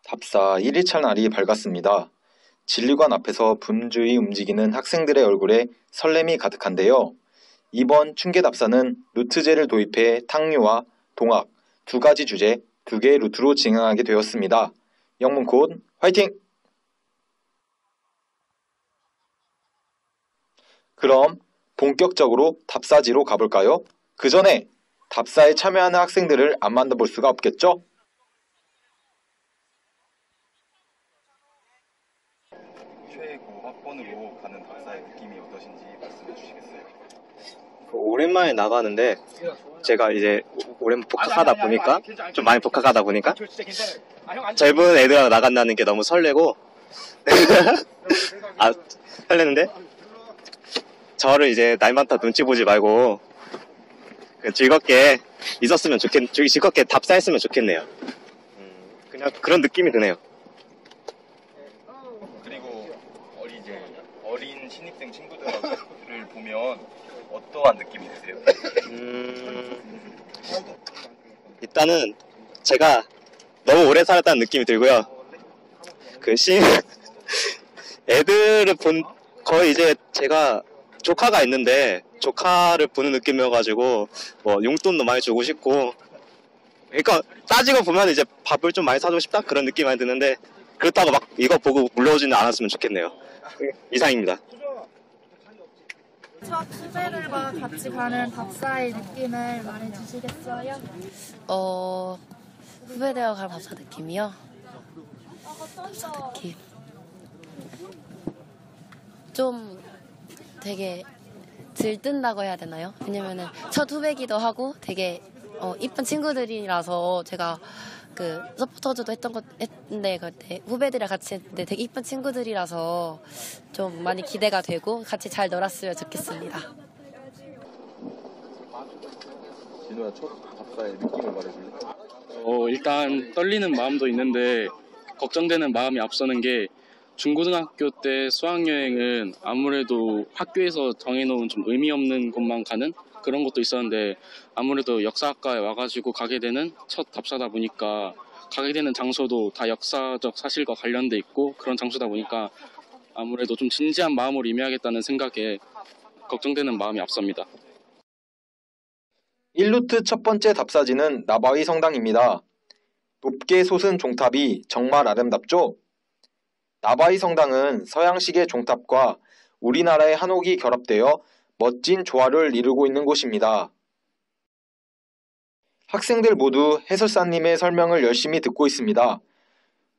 답사 1일차 날이 밝았습니다. 진료관 앞에서 분주히 움직이는 학생들의 얼굴에 설렘이 가득한데요. 이번 춘계 답사는 루트제를 도입해 탕류와 동학 두 가지 주제, 두 개의 루트로 진행하게 되었습니다. 영문콘 화이팅! 그럼 본격적으로 답사지로 가볼까요? 그 전에 답사에 참여하는 학생들을 안 만나볼 수가 없겠죠? 최고 학번으로 가는 답사의 느낌이 어떠신지 말씀해 주시겠어요? 오랜만에 나가는데 제가 이제 오랜만에 복학하다 보니까 좀 많이 복학하다 보니까 젊은 애들하고 나간다는 게 너무 설레고 설레는데 저를 이제 나이 많다 눈치 보지 말고 즐겁게 있었으면 즐겁게 답사했으면 좋겠네요. 그냥 그런 느낌이 드네요. 그리고 어린 신입생 친구들을 보면 어떠한 느낌이 드세요? 일단은 제가 너무 오래 살았다는 느낌이 들고요. 애들을 거의 이제 제가 조카가 있는데 조카를 보는 느낌이어가지고 뭐 용돈도 많이 주고 싶고, 그러니까 따지고 보면 이제 밥을 좀 많이 사주고 싶다 그런 느낌이 많이 드는데, 그렇다고 막 이거 보고 물러오지는 않았으면 좋겠네요. 이상입니다. 첫 후배들과 같이 가는 답사의 느낌을 말해주시겠어요? 후배들과 가는 답사 느낌이요? 답사 느낌 좀 되게 들뜬다고 해야 되나요? 왜냐면은 첫 후배기도 하고 되게 이쁜 친구들이라서, 제가 그 서포터즈도 했는데 그때 후배들이랑 같이 했는데 되게 이쁜 친구들이라서 좀 많이 기대가 되고 같이 잘 놀았으면 좋겠습니다. 진호야, 첫 답사의 느낌을 말해줄래? 일단 떨리는 마음도 있는데 걱정되는 마음이 앞서는 게, 중고등학교 때 수학여행은 아무래도 학교에서 정해놓은 좀 의미 없는 곳만 가는 그런 것도 있었는데, 아무래도 역사학과에 와가지고 가게 되는 첫 답사다 보니까 가게 되는 장소도 다 역사적 사실과 관련돼 있고 그런 장소다 보니까 아무래도 좀 진지한 마음으로 임해야겠다는 생각에 걱정되는 마음이 앞섭니다. 1루트 첫 번째 답사지는 나바위 성당입니다. 높게 솟은 종탑이 정말 아름답죠? 나바위 성당은 서양식의 종탑과 우리나라의 한옥이 결합되어 멋진 조화를 이루고 있는 곳입니다. 학생들 모두 해설사님의 설명을 열심히 듣고 있습니다.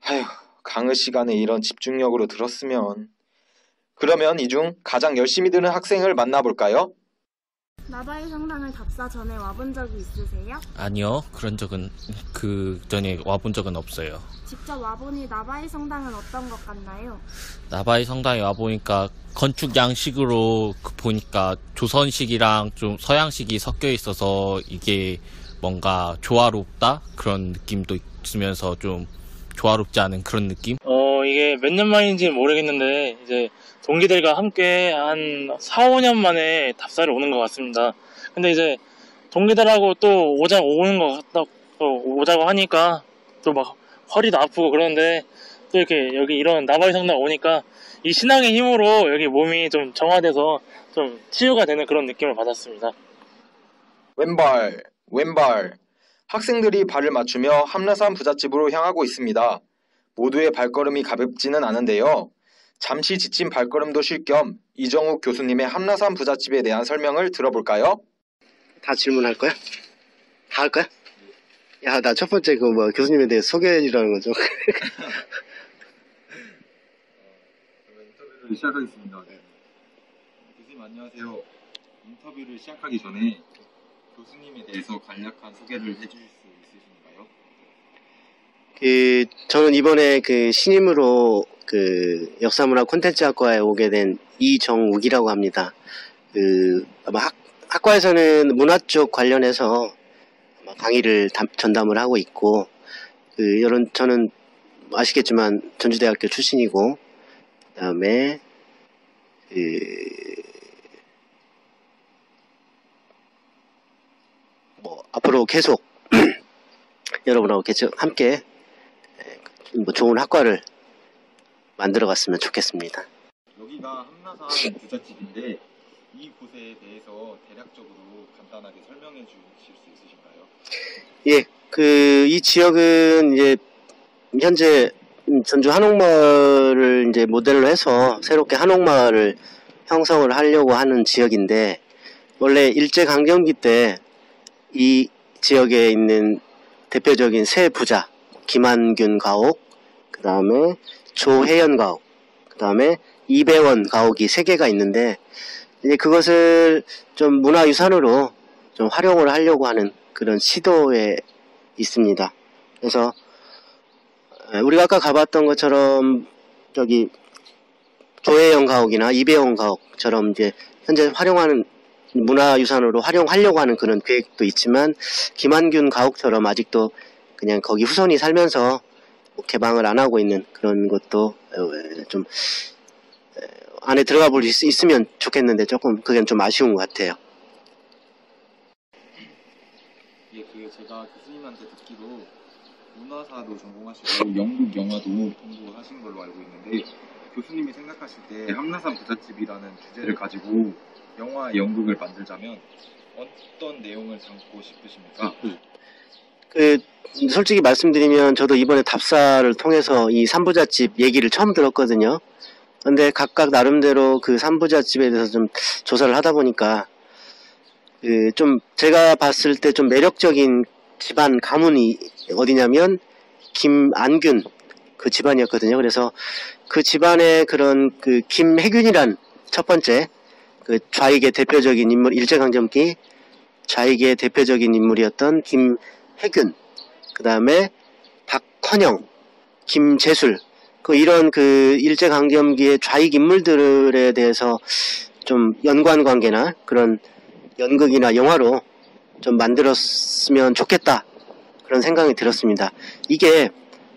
아휴, 강의 시간에 이런 집중력으로 들었으면. 그러면 이 중 가장 열심히 듣는 학생을 만나볼까요? 나바위 성당을 답사 전에 와본 적이 있으세요? 아니요, 그 전에 와본 적은 없어요. 직접 와보니 나바위 성당은 어떤 것 같나요? 나바위 성당에 와보니까 건축 양식으로 보니까 조선식이랑 좀 서양식이 섞여 있어서 이게 뭔가 조화롭다? 그런 느낌도 있으면서 좀 조화롭지 않은 그런 느낌? 이게 몇 년 만인지는 모르겠는데 이제 동기들과 함께 한 4, 5년 만에 답사를 오는 것 같습니다. 근데 이제 동기들하고 또 오자고 하니까 또 막 허리도 아프고 그러는데, 또 이렇게 여기 이런 나바위 성당 오니까 이 신앙의 힘으로 여기 몸이 좀 정화돼서 좀 치유가 되는 그런 느낌을 받았습니다. 왼발. 학생들이 발을 맞추며 함라산 부잣집으로 향하고 있습니다. 모두의 발걸음이 가볍지는 않은데요. 잠시 지친 발걸음도 쉴 겸 이정욱 교수님의 함라산 부잣집에 대한 설명을 들어볼까요? 다 질문할 거야? 다 할 거야? 야, 나 첫 번째 교수님에 대해 소개해주라는 거죠. 그러면 인터뷰를 시작하겠습니다. 교수님 안녕하세요. 인터뷰를 시작하기 전에 교수님에 대해서 간략한 소개를 해주실 수 있으신가요? 저는 이번에 신임으로 역사문화 콘텐츠학과에 오게 된 이정욱이라고 합니다. 아마 학과에서는 문화 쪽 관련해서 아마 강의를 전담을 하고 있고, 저는 아시겠지만 전주대학교 출신이고, 그 다음에 앞으로 계속 여러분하고 함께 좋은 학과를 만들어갔으면 좋겠습니다. 여기가 함나산 부잣집인데 이 곳에 대해서 대략적으로 간단하게 설명해 주실 수 있으신가요? 예, 이 지역은 이제 현재 전주 한옥마을을 이제 모델로 해서 새롭게 한옥마을을 형성을 하려고 하는 지역인데, 원래 일제강점기 때 이 지역에 있는 대표적인 세 부자, 김한균 가옥, 그 다음에 조혜연 가옥, 그 다음에 이배원 가옥이 세 개가 있는데, 이제 그것을 좀 문화유산으로 좀 활용을 하려고 하는 그런 시도에 있습니다. 그래서 우리가 아까 가봤던 것처럼 조혜연 가옥이나 이배원 가옥처럼 이제 현재 활용하는 문화유산으로 활용하려고 하는 그런 계획도 있지만, 김한균 가옥처럼 아직도 그냥 거기 후손이 살면서 개방을 안 하고 있는 그런 것도 좀 안에 들어가 볼 수 있으면 좋겠는데, 조금 그게 좀 아쉬운 것 같아요. 예, 제가 교수님한테 듣기로 문화사도 전공하시고 연극 영화도 공부하신 걸로 알고 있는데, 교수님이 생각하실 때 함나산 부잣집이라는 주제를 가지고 영화, 연극을 만들자면 어떤 내용을 담고 싶으십니까? 솔직히 말씀드리면 저도 이번에 답사를 통해서 이 삼부잣집 얘기를 처음 들었거든요. 근데 각각 나름대로 그 삼부잣집에 대해서 좀 조사를 하다 보니까 좀 제가 봤을 때 좀 매력적인 집안 가문이 어디냐면 김안균 그 집안이었거든요. 그래서 그 집안의 그런 김혜균이란 첫 번째 좌익의 대표적인 인물, 일제강점기 좌익의 대표적인 인물이었던 김혜균, 그 다음에 박헌영, 김재술, 이런 일제강점기의 좌익 인물들에 대해서 좀 연관관계나 그런 연극이나 영화로 좀 만들었으면 좋겠다, 그런 생각이 들었습니다. 이게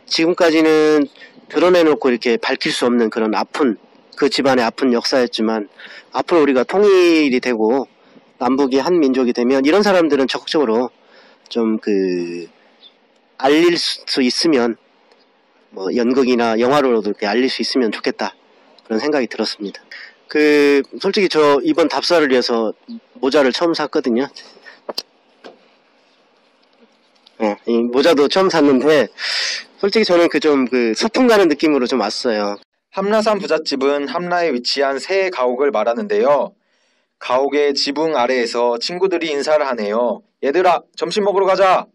지금까지는 드러내놓고 이렇게 밝힐 수 없는 그런 그 집안의 아픈 역사였지만, 앞으로 우리가 통일이 되고 남북이 한 민족이 되면 이런 사람들은 적극적으로 좀 알릴 수 있으면, 연극이나 영화로도 이렇게 알릴 수 있으면 좋겠다, 그런 생각이 들었습니다. 솔직히 저 이번 답사를 위해서 모자를 처음 샀거든요. 이 모자도 처음 샀는데, 솔직히 저는 소풍 가는 느낌으로 좀 왔어요. 함나산 부잣집은 함나에 위치한 새 가옥을 말하는데요. 가옥의 지붕 아래에서 친구들이 인사를 하네요. 얘들아, 점심 먹으러 가자!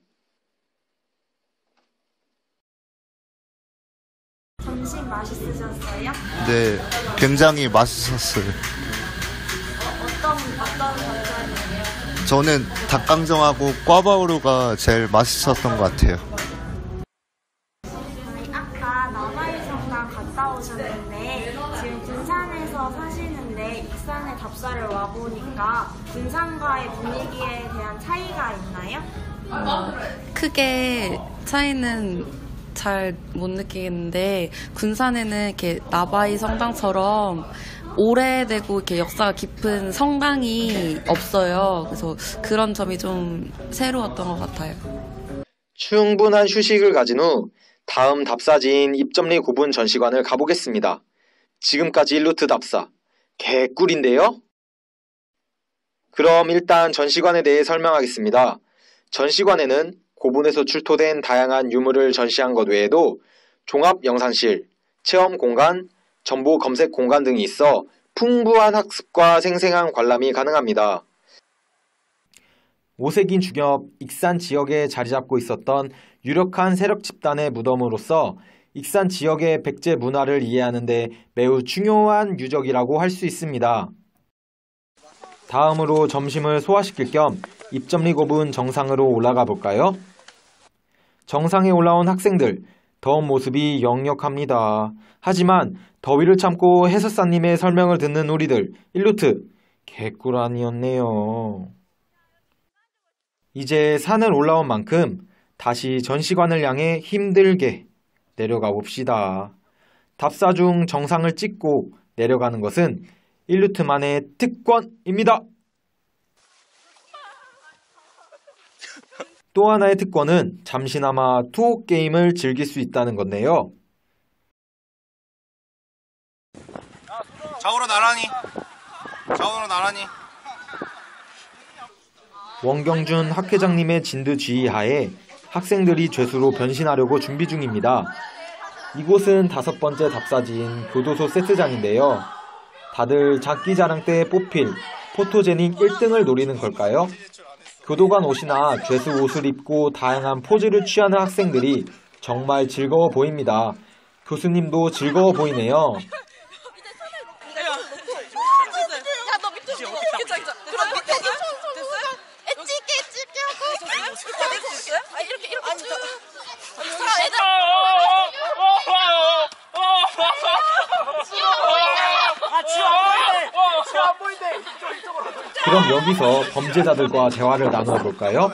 점심 맛있으셨어요? 네, 굉장히 맛있었어요. 어떤 반찬이에요? 저는 닭강정하고 꽈바오루가 제일 맛있었던 것 같아요. 아까 남아일성당 갔다 오셨는데 지금 군산에서 사시는데 익산에 답사를 와보니까 군산과의 분위기에 대한 차이가 있나요? 크게 차이는 잘 못 느끼겠는데, 군산에는 이렇게 나바이 성당처럼 오래되고 이렇게 역사가 깊은 성당이 없어요. 그래서 그런 점이 좀 새로웠던 것 같아요. 충분한 휴식을 가진 후 다음 답사지인 입점리 구분 전시관을 가보겠습니다. 지금까지 루트 답사 개꿀인데요? 그럼 일단 전시관에 대해 설명하겠습니다. 전시관에는 고분에서 출토된 다양한 유물을 전시한 것 외에도 종합 영상실, 체험 공간, 정보 검색 공간 등이 있어 풍부한 학습과 생생한 관람이 가능합니다. 오색인 주겹 익산 지역에 자리 잡고 있었던 유력한 세력 집단의 무덤으로서 익산 지역의 백제 문화를 이해하는 데 매우 중요한 유적이라고 할 수 있습니다. 다음으로 점심을 소화시킬 겸 입점리 고분 정상으로 올라가 볼까요? 정상에 올라온 학생들, 더운 모습이 역력합니다. 하지만 더위를 참고 해설사님의 설명을 듣는 우리들, 일루트, 개꿀 아니었네요. 이제 산을 올라온 만큼 다시 전시관을 향해 힘들게 내려가 봅시다. 답사 중 정상을 찍고 내려가는 것은 일루트만의 특권입니다. 또 하나의 특권은 잠시나마 투옥 게임을 즐길 수 있다는 건데요. 좌우로 나란히. 좌우로 나란히. 원경준 학회장님의 진두지휘 하에 학생들이 죄수로 변신하려고 준비 중입니다. 이곳은 5번째 답사지인 교도소 세트장인데요. 다들 장기자랑 때 뽑힐 포토제닉 1등을 노리는 걸까요? 교도관 옷이나 죄수 옷을 입고 다양한 포즈를 취하는 학생들이 정말 즐거워 보입니다. 교수님도 즐거워 보이네요. 그럼 여기서 범죄자들과 대화를 나누어 볼까요?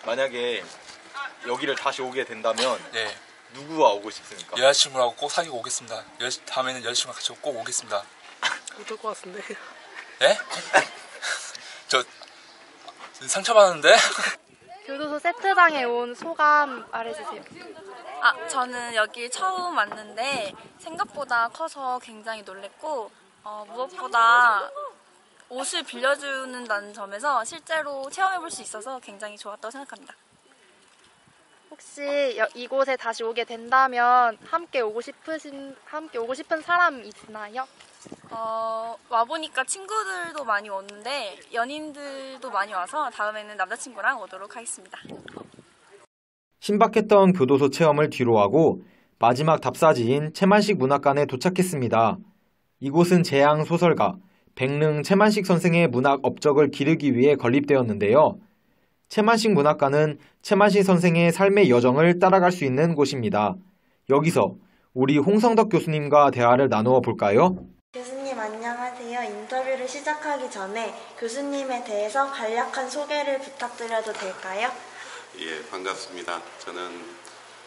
만약에 여기를 다시 오게 된다면 네. 누구와 오고 싶습니까? 여자친구하고 꼭 사귀고 오겠습니다. 다음에는 여자친구랑 같이 꼭 오겠습니다. 못할 것 같은데. 네? 저 상처받았는데? 교도소 세트장에 온 소감 말해주세요. 저는 여기 처음 왔는데 생각보다 커서 굉장히 놀랬고 무엇보다 옷을 빌려주는다는 점에서 실제로 체험해볼 수 있어서 굉장히 좋았다고 생각합니다. 혹시 이곳에 다시 오게 된다면 함께 오고 싶은 사람 있나요? 와보니까 친구들도 많이 오는데 연인들도 많이 와서 다음에는 남자친구랑 오도록 하겠습니다. 신박했던 교도소 체험을 뒤로하고 마지막 답사지인 채만식 문학관에 도착했습니다. 이곳은 재앙 소설가 백릉 채만식 선생의 문학 업적을 기르기 위해 건립되었는데요. 채만식 문학관은 채만식 선생의 삶의 여정을 따라갈 수 있는 곳입니다. 여기서 우리 홍성덕 교수님과 대화를 나누어 볼까요? 교수님 안녕하세요. 인터뷰를 시작하기 전에 교수님에 대해서 간략한 소개를 부탁드려도 될까요? 예, 반갑습니다. 저는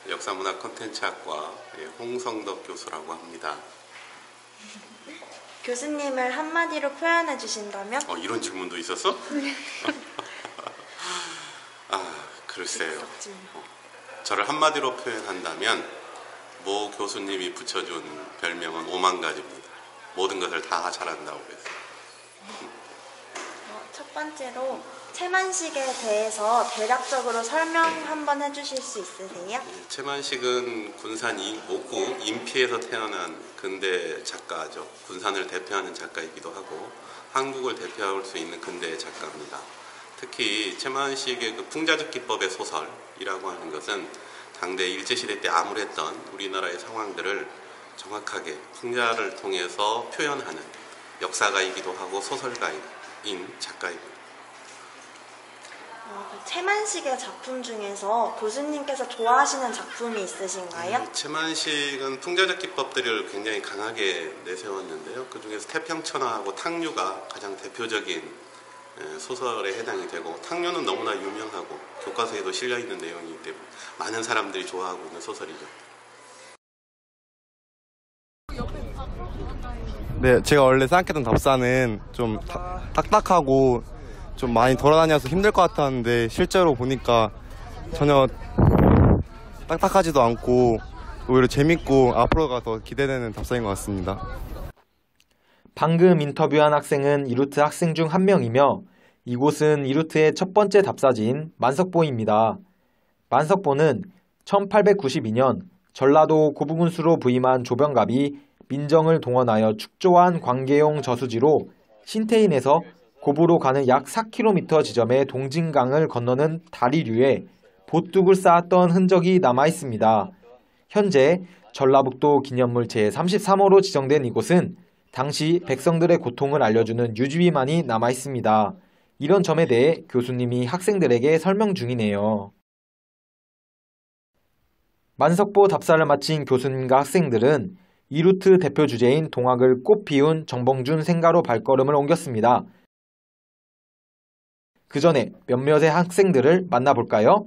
역사문화 콘텐츠학과 홍성덕 교수라고 합니다. 교수님을 한마디로 표현해 주신다면? 이런 질문도 있었어? 글쎄요. 저를 한마디로 표현한다면 모 교수님이 붙여준 별명은 5만 가지입니다. 모든 것을 다 잘한다고 그랬어요. 첫 번째로 채만식에 대해서 대략적으로 설명 한번 해주실 수 있으세요? 채만식은 군산 5구 인피에서 태어난 근대 작가죠. 군산을 대표하는 작가이기도 하고 한국을 대표할 수 있는 근대 작가입니다. 특히 채만식의 그 풍자적 기법의 소설이라고 하는 것은 당대 일제시대 때 암울했던 우리나라의 상황들을 정확하게 풍자를 통해서 표현하는 역사가이기도 하고 소설가인 작가입니다. 채만식의 작품 중에서 교수님께서 좋아하시는 작품이 있으신가요? 채만식은 풍자적 기법들을 굉장히 강하게 내세웠는데요. 그 중에서 태평천하하고 탕류가 가장 대표적인 소설에 해당이 되고, 탕류는 너무나 유명하고 교과서에도 실려있는 내용이기 때문에 많은 사람들이 좋아하고 있는 소설이죠. 네, 제가 원래 생각했던 답사는 좀 딱딱하고 좀 많이 돌아다녀서 힘들 것 같았는데 실제로 보니까 전혀 딱딱하지도 않고 오히려 재밌고 앞으로가 더 기대되는 답사인 것 같습니다. 방금 인터뷰한 학생은 이루트 학생 중 한 명이며 이곳은 이루트의 첫 번째 답사지인 만석보입니다. 만석보는 1892년 전라도 고부군수로 부임한 조병갑이 민정을 동원하여 축조한 관계용 저수지로 신태인에서 고부로 가는 약 4km 지점의 동진강을 건너는 다리류에 보뚝을 쌓았던 흔적이 남아 있습니다. 현재 전라북도 기념물 제33호로 지정된 이곳은 당시 백성들의 고통을 알려주는 유지비만이 남아 있습니다. 이런 점에 대해 교수님이 학생들에게 설명 중이네요. 만석보 답사를 마친 교수님과 학생들은 2루트 대표 주제인 동학을 꽃 피운 정봉준 생가로 발걸음을 옮겼습니다. 그 전에 몇몇의 학생들을 만나볼까요?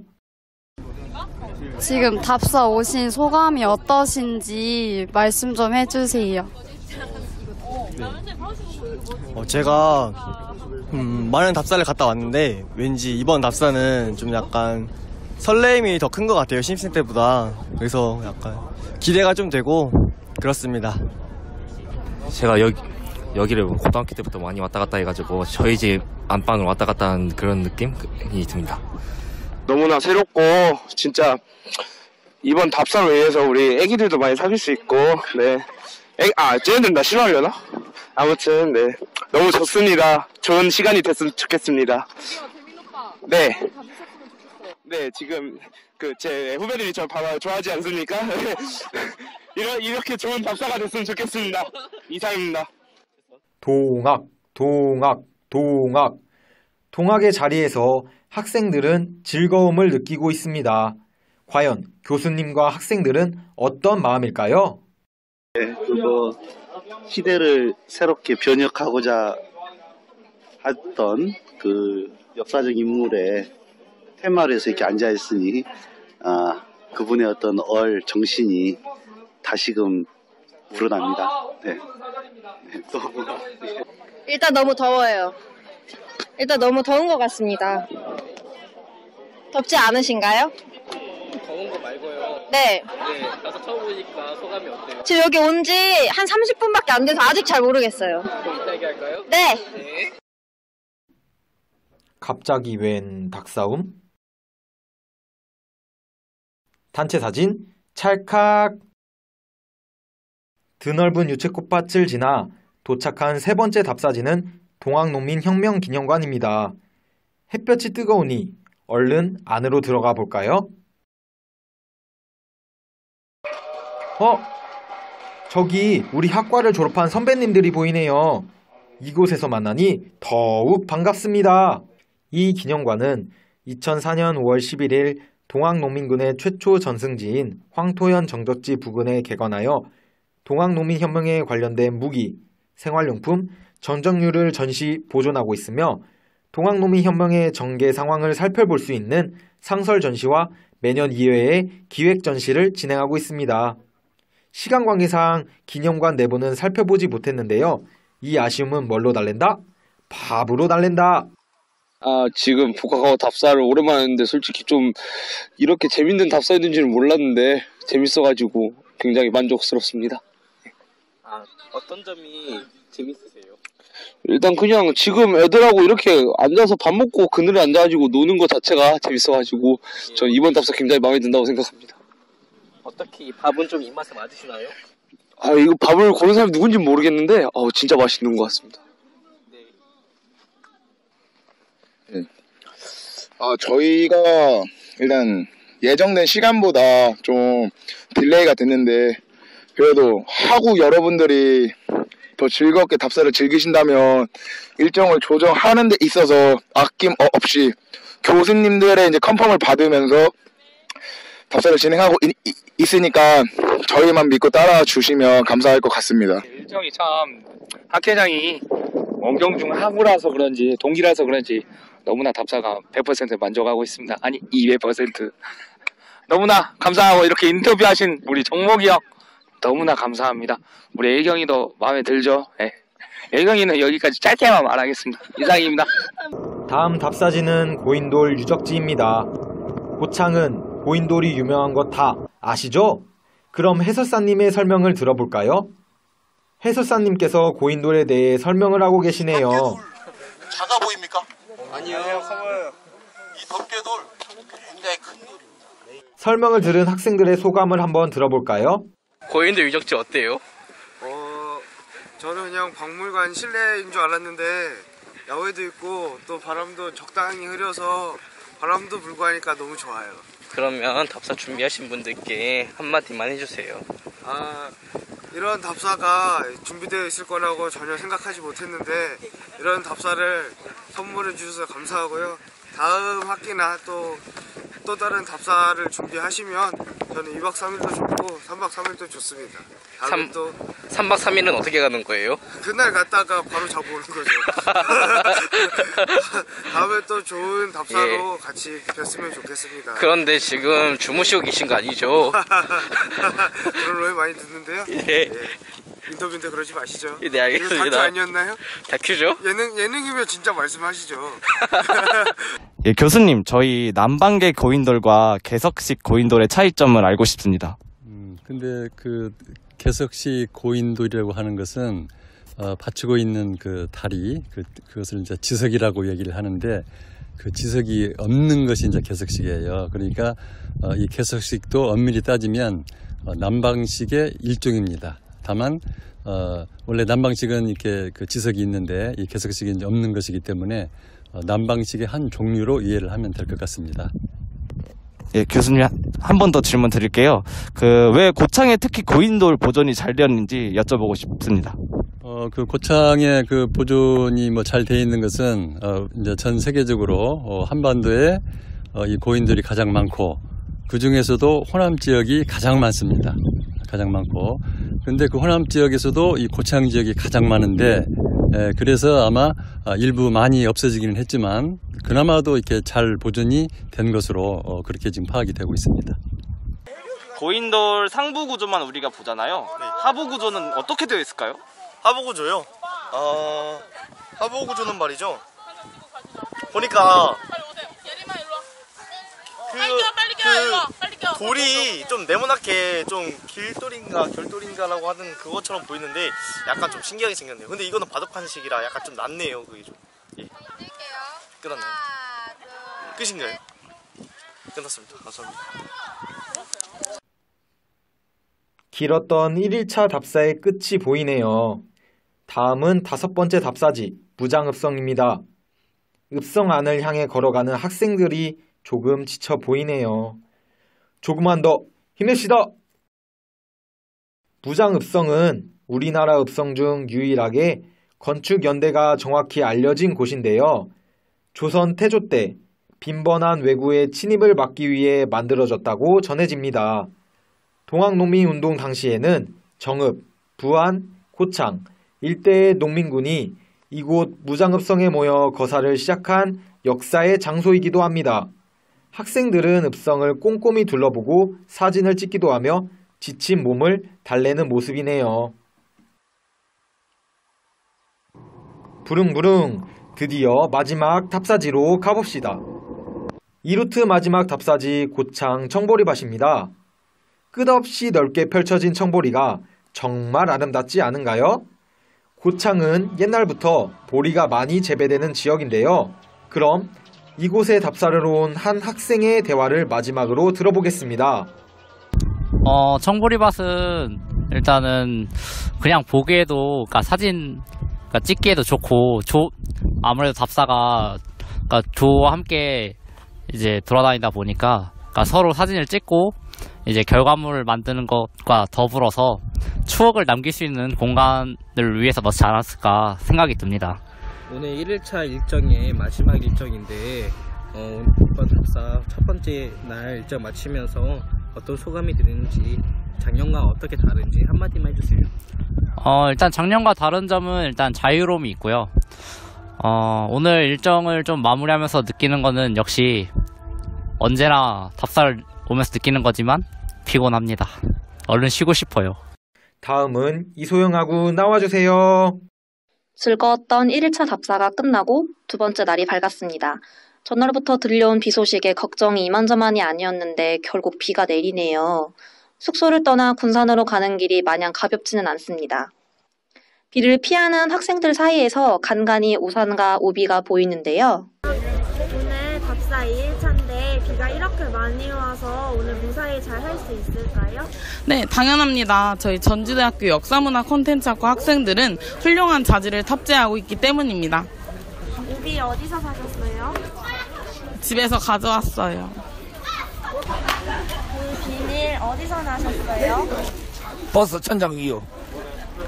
지금 답사 오신 소감이 어떠신지 말씀 좀 해주세요. 제가 많은 답사를 갔다 왔는데 왠지 이번 답사는 좀 약간 설렘이 더 큰 것 같아요. 신입생 때보다. 그래서 약간 기대가 좀 되고 그렇습니다. 제가 여기를 고등학교 때부터 많이 왔다 갔다 해가지고 저희 집 안방을 왔다 갔다 하는 그런 느낌이 듭니다. 너무나 새롭고 진짜 이번 답사로 인해서 우리 애기들도 많이 사귈 수 있고 네. 쟤네들 나 싫어하려나? 아무튼 네 너무 좋습니다. 좋은 시간이 됐으면 좋겠습니다. 네. 네 지금 제 후배들이 저 좋아하지 않습니까? 이렇게 좋은 답사가 됐으면 좋겠습니다. 이상입니다. 동학의 자리에서 학생들은 즐거움을 느끼고 있습니다. 과연 교수님과 학생들은 어떤 마음일까요? 네, 시대를 새롭게 변혁하고자 했던 그 역사적 인물의 테마에서 이렇게 앉아있으니 그분의 어떤 정신이 다시금 우러납니다. 네. 일단 너무 더워요. 일단 너무 더운 것 같습니다. 덥지 않으신가요? 더운 거 말고요. 네. 네, 가서 처음 보니까 소감이 어때요? 지금 여기 온 지 한 30분밖에 안 돼서 아직 잘 모르겠어요. 그럼 이따 얘기할까요? 네. 네. 갑자기 웬 닭싸움? 단체 사진 찰칵. 드넓은 유채꽃밭을 지나 도착한 세 번째 답사지는 동학농민혁명기념관입니다. 햇볕이 뜨거우니 얼른 안으로 들어가 볼까요? 저기 우리 학과를 졸업한 선배님들이 보이네요. 이곳에서 만나니 더욱 반갑습니다. 이 기념관은 2004년 5월 11일 동학농민군의 최초 전승지인 황토현 정적지 부근에 개관하여 동학농민혁명에 관련된 무기, 생활용품, 전적류를 전시 보존하고 있으며 동학농민혁명의 전개 상황을 살펴볼 수 있는 상설 전시와 매년 2회의 기획 전시를 진행하고 있습니다. 시간 관계상 기념관 내부는 살펴보지 못했는데요. 이 아쉬움은 뭘로 달랜다? 밥으로 달랜다. 지금 복학하고 답사를 오랜만에 했는데 솔직히 좀 이렇게 재밌는 답사였는지는 몰랐는데 재밌어가지고 굉장히 만족스럽습니다. 어떤 점이 재밌으세요? 일단 그냥 지금 애들하고 이렇게 앉아서 밥 먹고 그늘에 앉아가지고 노는 것 자체가 재밌어가지고 전 이번 답사 굉장히 마음에 든다고 생각합니다. 어떻게 밥은 좀 입맛에 맞으시나요? 이거 밥을 고른 사람이 누군지 모르겠는데 진짜 맛있는 것 같습니다. 네. 저희가 일단 예정된 시간보다 좀 딜레이가 됐는데 그래도 하고 여러분들이 더 즐겁게 답사를 즐기신다면 일정을 조정하는 데 있어서 아낌 없이 교수님들의 이제 컨펌을 받으면서 답사를 진행하고 있으니까 저희만 믿고 따라와 주시면 감사할 것 같습니다. 일정이 참 학회장이 원경중 학우라서 그런지 동기라서 그런지 너무나 답사가 100% 만족하고 있습니다. 아니 200%. 너무나 감사하고 이렇게 인터뷰하신 우리 정목이 형 너무나 감사합니다. 우리 애경이도 마음에 들죠? 네. 애경이는 여기까지 짧게만 말하겠습니다. 이상입니다. 다음 답사지는 고인돌 유적지입니다. 고창은 고인돌이 유명한 거 다 아시죠? 그럼 해설사님의 설명을 들어볼까요? 해설사님께서 고인돌에 대해 설명을 하고 계시네요. 작아 보입니까? 아니요. 커봐요. 이 덮개돌 굉장히 큰 돌입니다. 설명을 들은 학생들의 소감을 한번 들어볼까요? 고인돌 유적지 어때요? 저는 그냥 박물관 실내인 줄 알았는데 야외도 있고 또 바람도 적당히 흐려서 바람도 불고 하니까 너무 좋아요. 그러면 답사 준비하신 분들께 한마디만 해주세요. 이런 답사가 준비되어 있을 거라고 전혀 생각하지 못했는데 이런 답사를 선물해 주셔서 감사하고요. 다음 학기나 또 다른 답사를 준비하시면 저는 2박 3일도 좋고 3박 3일도 좋습니다. 다음에 또 3박 3일은 어떻게 가는 거예요? 그날 갔다가 바로 자고 오는 거죠. 다음에 또 좋은 답사로 같이 뵀으면 좋겠습니다. 그런데 지금 주무시고 계신 거 아니죠? 그런 노래 많이 듣는데요. 예. 인터뷰인데 그러지 마시죠. 네, 알겠습니다. 다큐 아니었나요? 다큐죠? 예능이면 진짜 말씀하시죠. 예, 교수님, 저희 남방계 고인돌과 개석식 고인돌의 차이점을 알고 싶습니다. 근데 그 개석식 고인돌이라고 하는 것은 받치고 있는 그 다리, 그것을 이제 지석이라고 얘기를 하는데 그 지석이 없는 것이 이제 개석식이에요. 그러니까 이 개석식도 엄밀히 따지면 남방식의 일종입니다. 다만 원래 남방식은 이렇게 그 지석이 있는데 이 개석식이 이제 없는 것이기 때문에 남방식의 한 종류로 이해를 하면 될 것 같습니다. 예, 교수님 한 번 더 질문 드릴게요. 왜 고창에 특히 고인돌 보존이 잘 되었는지 여쭤보고 싶습니다. 그 고창의 그 보존이 뭐 잘 돼 있는 것은 이제 전 세계적으로 한반도에 이 고인돌이 가장 많고 그 중에서도 호남 지역이 가장 많습니다. 가장 많고. 근데 그 호남 지역에서도 이 고창 지역이 가장 많은데 그래서 아마 일부 많이 없어지기는 했지만 그나마도 이렇게 잘 보존이 된 것으로 그렇게 지금 파악이 되고 있습니다. 고인돌 상부 구조만 우리가 보잖아요. 네. 하부 구조는 어떻게 되어 있을까요? 하부 구조요? 하부 구조는 말이죠. 보니까 돌이 좀 네모나게 좀 결돌인가라고 하는 그것처럼 보이는데 약간 좀 신기하게 생겼네요. 근데 이거는 바둑판식이라 약간 좀 낫네요. 그게 좀. 예. 끝났나요? 끝인가요? 끝났습니다. 감사합니다. 길었던 1일차 답사의 끝이 보이네요. 다음은 5번째 답사지 무장읍성입니다. 읍성 안을 향해 걸어가는 학생들이 조금 지쳐 보이네요. 조금만 더 힘냅시다! 무장읍성은 우리나라 읍성 중 유일하게 건축연대가 정확히 알려진 곳인데요. 조선 태조 때 빈번한 왜구의 침입을 막기 위해 만들어졌다고 전해집니다. 동학농민운동 당시에는 정읍, 부안, 고창 일대의 농민군이 이곳 무장읍성에 모여 거사를 시작한 역사의 장소이기도 합니다. 학생들은 읍성을 꼼꼼히 둘러보고 사진을 찍기도 하며 지친 몸을 달래는 모습이네요. 부릉부릉 드디어 마지막 답사지로 가봅시다. 이 루트 마지막 답사지 고창 청보리밭입니다. 끝없이 넓게 펼쳐진 청보리가 정말 아름답지 않은가요? 고창은 옛날부터 보리가 많이 재배되는 지역인데요. 그럼 이곳에 답사를 온 한 학생의 대화를 마지막으로 들어보겠습니다. 청보리밭은 일단은 그냥 보기에도 사진 찍기에도 좋고 아무래도 답사가 조와 함께 이제 돌아다니다 보니까 서로 사진을 찍고 이제 결과물을 만드는 것과 더불어서 추억을 남길 수 있는 공간을 위해서 넣지 않았을까 생각이 듭니다. 오늘 1일차 일정의 마지막 일정인데 이번 답사 첫 번째 날 일정 마치면서 어떤 소감이 드는지 작년과 어떻게 다른지 한마디만 해주세요. 일단 작년과 다른 점은 일단 자유로움이 있고요. 오늘 일정을 좀 마무리하면서 느끼는 거는 역시 언제나 답사를 오면서 느끼는 거지만 피곤합니다. 얼른 쉬고 싶어요. 다음은 이소영하고 나와주세요. 즐거웠던 1일차 답사가 끝나고 두 번째 날이 밝았습니다. 전날부터 들려온 비 소식에 걱정이 이만저만이 아니었는데 결국 비가 내리네요. 숙소를 떠나 군산으로 가는 길이 마냥 가볍지는 않습니다. 비를 피하는 학생들 사이에서 간간히 우산과 우비가 보이는데요. 오늘 답사 2일차인데 비가 이렇게 많이 와서 오늘 무사히 잘 할 수 있을까요? 네, 당연합니다. 저희 전주대학교 역사문화 콘텐츠학과 학생들은 훌륭한 자질을 탑재하고 있기 때문입니다. 우비 어디서 사셨어요? 집에서 가져왔어요. 그 비닐 어디서 나셨어요? 버스 천장 위요.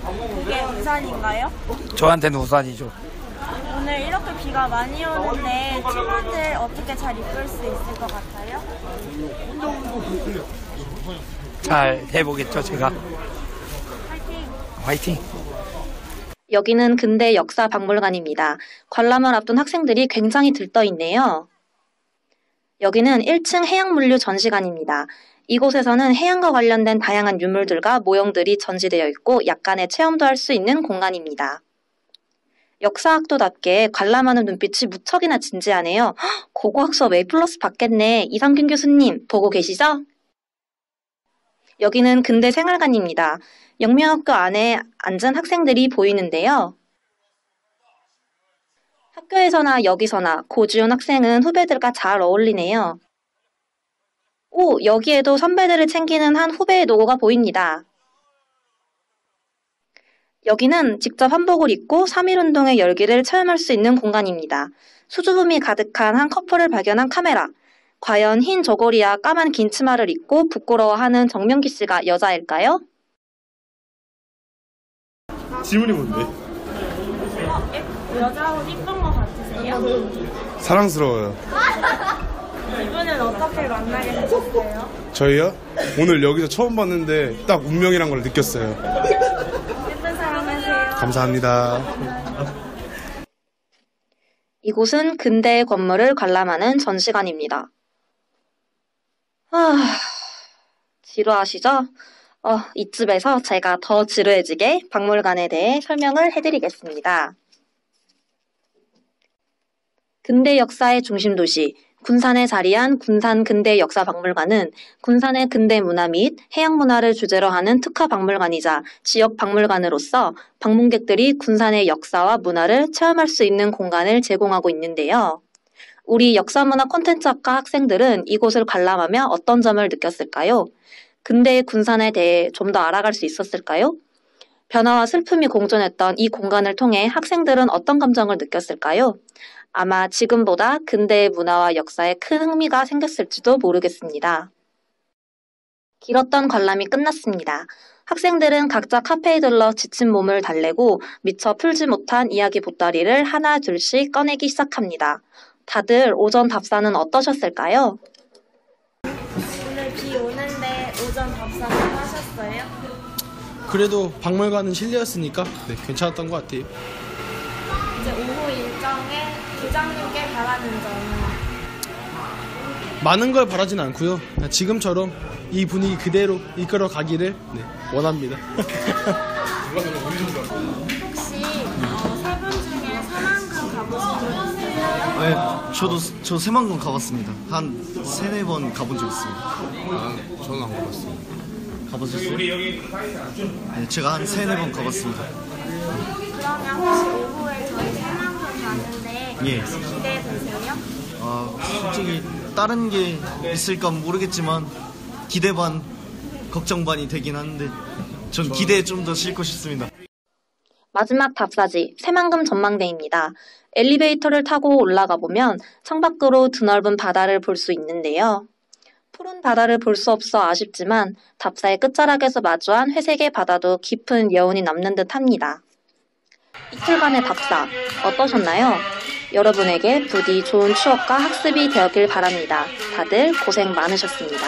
그게 우산인가요? 저한테는 우산이죠. 오늘 이렇게 비가 많이 오는데 친구들 어떻게 잘 이끌 수 있을 것 같아요? 잘 해보겠죠, 제가. 화이팅! 여기는 근대 역사 박물관입니다. 관람을 앞둔 학생들이 굉장히 들떠 있네요. 여기는 1층 해양물류 전시관입니다. 이곳에서는 해양과 관련된 다양한 유물들과 모형들이 전시되어 있고 약간의 체험도 할 수 있는 공간입니다. 역사학도답게 관람하는 눈빛이 무척이나 진지하네요. 고고학 수업 A+ 받겠네. 이상균 교수님 보고 계시죠? 여기는 근대 생활관입니다. 영명학교 안에 앉은 학생들이 보이는데요. 학교에서나 여기서나 고지훈 학생은 후배들과 잘 어울리네요. 오, 여기에도 선배들을 챙기는 한 후배의 노고가 보입니다. 여기는 직접 한복을 입고 3.1운동의 열기를 체험할 수 있는 공간입니다. 수줍음이 가득한 한 커플을 발견한 카메라. 과연 흰 저고리와 까만 긴 치마를 입고 부끄러워하는 정명기 씨가 여자일까요? 질문이 뭔데? 여자 옷 이쁜 거 같으세요? 사랑스러워요. 이분은 어떻게 만나게 되셨어요? 저희요? 오늘 여기서 처음 봤는데 딱 운명이란 걸 느꼈어요. 예쁜 사랑하세요. 감사합니다. 이곳은 근대의 건물을 관람하는 전시관입니다. 지루하시죠? 이쯤에서 제가 더 지루해지게 박물관에 대해 설명을 해드리겠습니다. 근대 역사의 중심도시, 군산에 자리한 군산 근대역사박물관은 군산의 근대 문화 및 해양 문화를 주제로 하는 특화 박물관이자 지역 박물관으로서 방문객들이 군산의 역사와 문화를 체험할 수 있는 공간을 제공하고 있는데요. 우리 역사문화 콘텐츠학과 학생들은 이곳을 관람하며 어떤 점을 느꼈을까요? 근대의 군산에 대해 좀 더 알아갈 수 있었을까요? 변화와 슬픔이 공존했던 이 공간을 통해 학생들은 어떤 감정을 느꼈을까요? 아마 지금보다 근대의 문화와 역사에 큰 흥미가 생겼을지도 모르겠습니다. 길었던 관람이 끝났습니다. 학생들은 각자 카페에 들러 지친 몸을 달래고 미처 풀지 못한 이야기 보따리를 하나 둘씩 꺼내기 시작합니다. 다들 오전 답사는 어떠셨을까요? 오늘 비 오는데 오전 답사 잘 하셨어요? 그래도 박물관은 실내였으니까 괜찮았던 것 같아요. 이제 오후 일정에 부장님께 바라는 점은? 많은 걸 바라진 않고요. 지금처럼 이 분위기 그대로 이끌어 가기를 원합니다. 혹시 세 분 중에 새만금 가보신 분 있으세요? 네, 저 새만금 가봤습니다. 한 3-4번 가본 적 있습니다. 저는 안 가봤어요. 가보셨어요? 네, 제가 한 3-4번 가봤습니다. 그러면 혹시 오후에 저희 새만금 가는데 예. 기대되세요? 솔직히 다른 게 있을까 모르겠지만 기대 반, 걱정 반이 되긴 하는데 전 기대에 좀 더 싣고 싶습니다. 마지막 답사지 새만금 전망대입니다. 엘리베이터를 타고 올라가 보면 창밖으로 드넓은 바다를 볼 수 있는데요. 푸른 바다를 볼 수 없어 아쉽지만 답사의 끝자락에서 마주한 회색의 바다도 깊은 여운이 남는 듯합니다. 이틀간의 답사 어떠셨나요? 여러분에게 부디 좋은 추억과 학습이 되었길 바랍니다. 다들 고생 많으셨습니다.